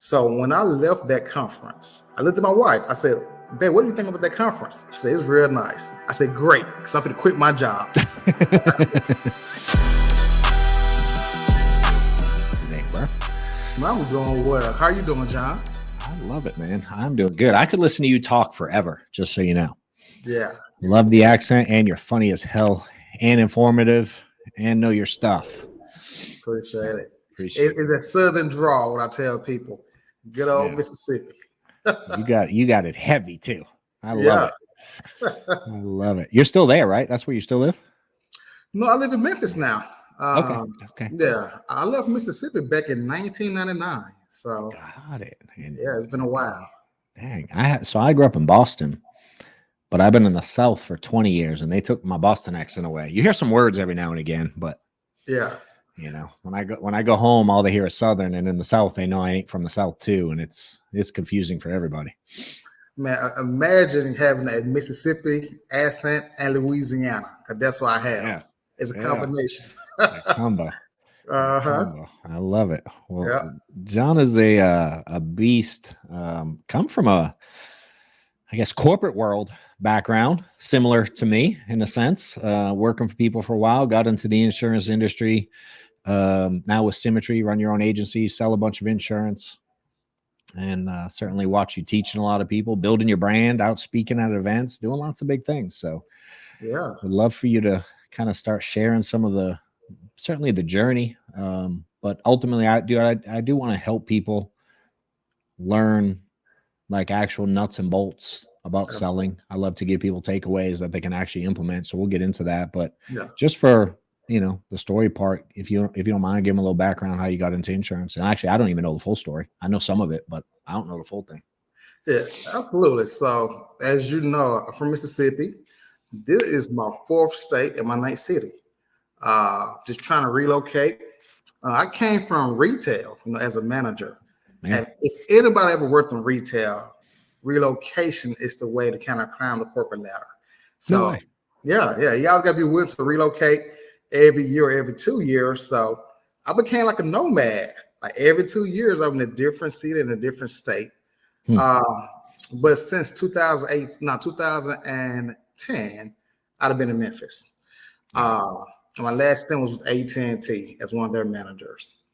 So when I left that conference, I looked at my wife. I said, "Babe, what do you think about that conference?" She said, "It's real nice." I said, "Great, because I'm going to quit my job." Hey, bro. I'm doing well. How are you doing, John? I love it, man. I'm doing good. I could listen to you talk forever, just so you know. Yeah. Love the accent, and you're funny as hell, and informative, and know your stuff. Appreciate it. Appreciate It's a southern drawl, what I tell people. Good old Mississippi. You got it heavy too. I love Yeah. it. I love it. You're still there, right? That's where you still live? No, I live in Memphis now. Okay. Yeah, I left Mississippi back in 1999. So Got it. And, yeah, it's been a while. Dang. So I grew up in Boston, but I've been in the South for 20 years, and they took my Boston accent away. You hear some words every now and again, but yeah, you know, when I go home, all they hear is Southern, and in the South, they know I ain't from the South too, and it's confusing for everybody. Man, imagine having a Mississippi accent and Louisiana, because that's what I have. Yeah. It's a combination. Combo. Uh-huh. I love it. Well, John is a beast. Come from a, I guess, corporate world background, similar to me in a sense. Working for people for a while, got into the insurance industry. Now with Symmetry, run your own agency, sell a bunch of insurance, and certainly watch you teaching a lot of people, building your brand, out speaking at events, doing lots of big things. So yeah, would love for you to kind of start sharing some of certainly the journey. But ultimately I do want to help people learn like actual nuts and bolts about selling. I love to give people takeaways that they can actually implement. So we'll get into that, but just for, the story part, if you don't mind, give them a little background how you got into insurance. And actually, I don't even know the full story. I know some of it, but I don't know the full thing. Yeah, absolutely. So as you know, I'm from Mississippi. This is my fourth state and my ninth city. Just trying to relocate. I came from retail, as a manager. Man. And if anybody ever worked in retail, relocation is the way to kind of climb the corporate ladder. So yeah, y'all got to be willing to relocate every year or every 2 years. So I became like a nomad. Like every 2 years, I'm in a different city in a different state. But since 2010, I'd have been in Memphis. My last stint was with AT&T as one of their managers.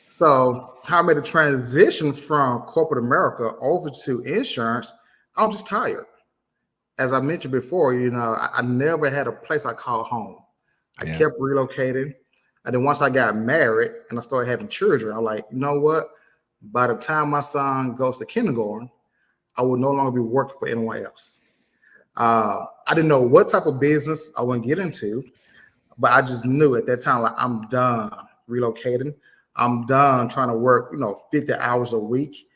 So how I made a transition from corporate America over to insurance, I was just tired. As I mentioned before, I never had a place I called home. I kept relocating. And then once I got married and I started having children, I'm like, you know what? By the time my son goes to kindergarten, I will no longer be working for anyone else. I didn't know what type of business I want to get into, but I just knew at that time, like, I'm done relocating. I'm done trying to work, 50 hours a week,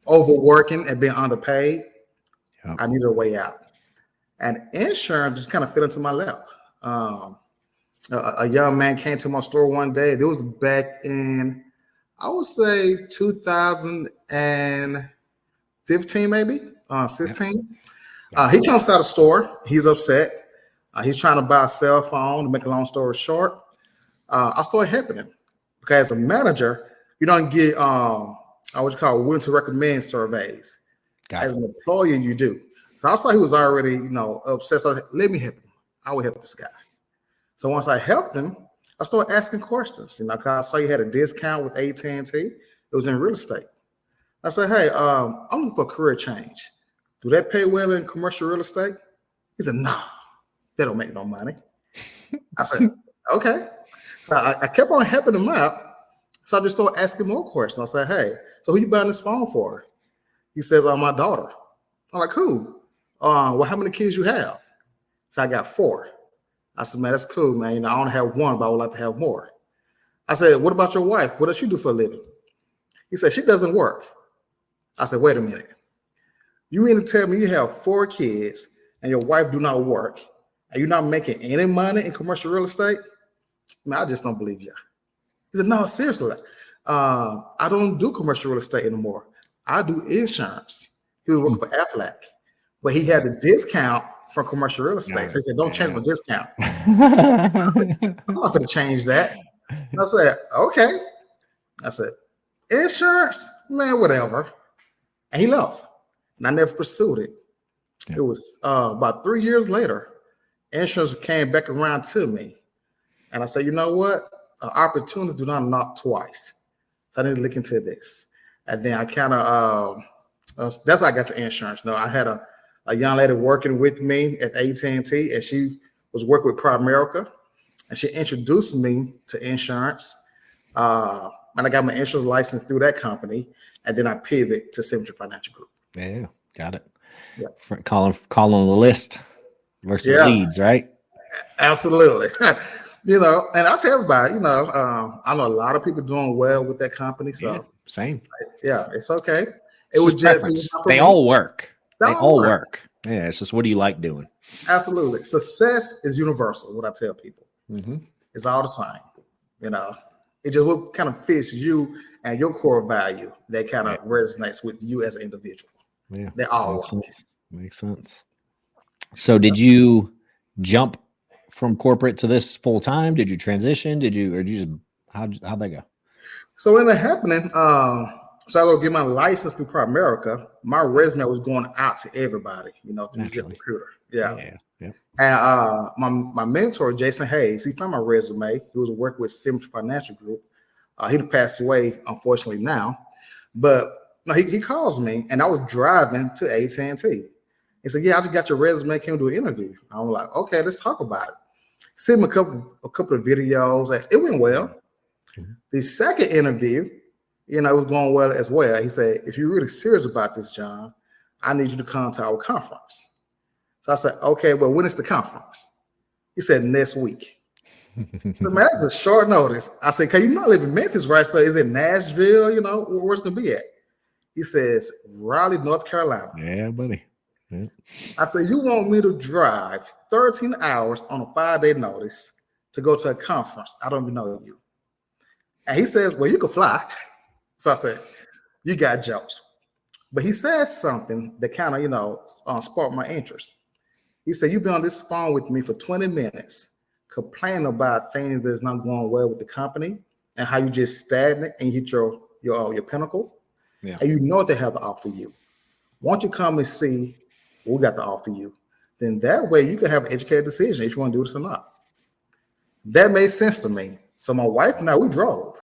overworking and being underpaid. I needed a way out. And insurance just kind of fell into my lap. A young man came to my store one day. It was back in, I would say 2015, maybe 16. He comes out of the store. He's upset. He's trying to buy a cell phone. To make a long story short, I started helping him because as a manager, you don't get what you call willing to recommend surveys. As an employer, you do. So I saw he was already, upset. So I said, let me help him. I will help this guy. So once I helped him, I started asking questions. Because I saw you had a discount with AT&T. It was in real estate. I said, hey, I'm looking for a career change. Do that pay well in commercial real estate? He said, nah, they don't make no money. I said, okay. So I kept on helping him out. So I just started asking more questions. I said, hey, so who you buying this phone for? He says, my daughter. I'm like, who? Well, how many kids you have? So I got 4. I said, man, that's cool, man. I only have 1, but I would like to have more. I said, what about your wife? What does she do for a living? He said, she doesn't work. I said, wait a minute. You mean to tell me you have 4 kids and your wife do not work and you're not making any money in commercial real estate? Man, I just don't believe you. He said, no, seriously. I don't do commercial real estate anymore. I do insurance. He was working for Aflac, but he had the discount from commercial real estate. So he said, don't change my discount. I'm not going to change that. I said, okay. I said, Insurance, man, whatever. And he left. And I never pursued it. Yeah. It was about 3 years later, insurance came back around to me. And I said, you know what? Opportunities do not knock twice. So I need to look into this. And then I kind of, that's how I got to insurance. No, I had a young lady working with me at AT&T, and she was working with Primerica, and she introduced me to insurance. And I got my insurance license through that company, and then I pivoted to Signature Financial Group. Yeah, got it. Yeah. Calling the list versus leads, right? Absolutely. And I'll tell everybody, I know a lot of people doing well with that company. So yeah, same. Yeah, it's okay. It was preference. They all work. They all work. Yeah, it's just what do you like doing? Absolutely. Success is universal, what I tell people. Mm-hmm. It's all the same. It just what kind of fits you and your core value that kind of resonates with you as an individual. Yeah, they all makes sense. So did you jump from corporate to this full time? Did you transition? Or did you just how'd that go? So what ended up happening, so I was get my license through Primerica. My resume was going out to everybody, through ZipRecruiter. Yeah. And my mentor, Jason Hayes, he found my resume. He was working with Signature Financial Group. He passed away, unfortunately, now. But he calls me, and I was driving to AT&T. He said, "Yeah, I just got your resume. Came to do an interview." I'm like, "Okay, let's talk about it." Sent him a couple of videos. And it went well. Mm-hmm. The second interview, it was going well as well. He said, "If you're really serious about this, John, I need you to come to our conference." So I said, "Okay, well, when is the conference?" He said, "Next week." So, man, that's a short notice. I said, "Can you not live in Memphis, right? So is it Nashville? Where's it going to be at?" He says, "Raleigh, North Carolina." Yeah, buddy. Yeah. I said, "You want me to drive 13 hours on a 5-day notice to go to a conference? I don't even know you." And he says, "Well, you can fly." So I said, "You got jokes." But he said something that kind of, sparked my interest. He said, "You've been on this phone with me for 20 minutes, complaining about things that's not going well with the company and how you just stagnant and you hit your pinnacle. Yeah. And you know what they have to offer you. Why don't you come and see what we got to offer you? Then that way you can have an educated decision if you want to do this or not." That made sense to me. So my wife and I, we drove.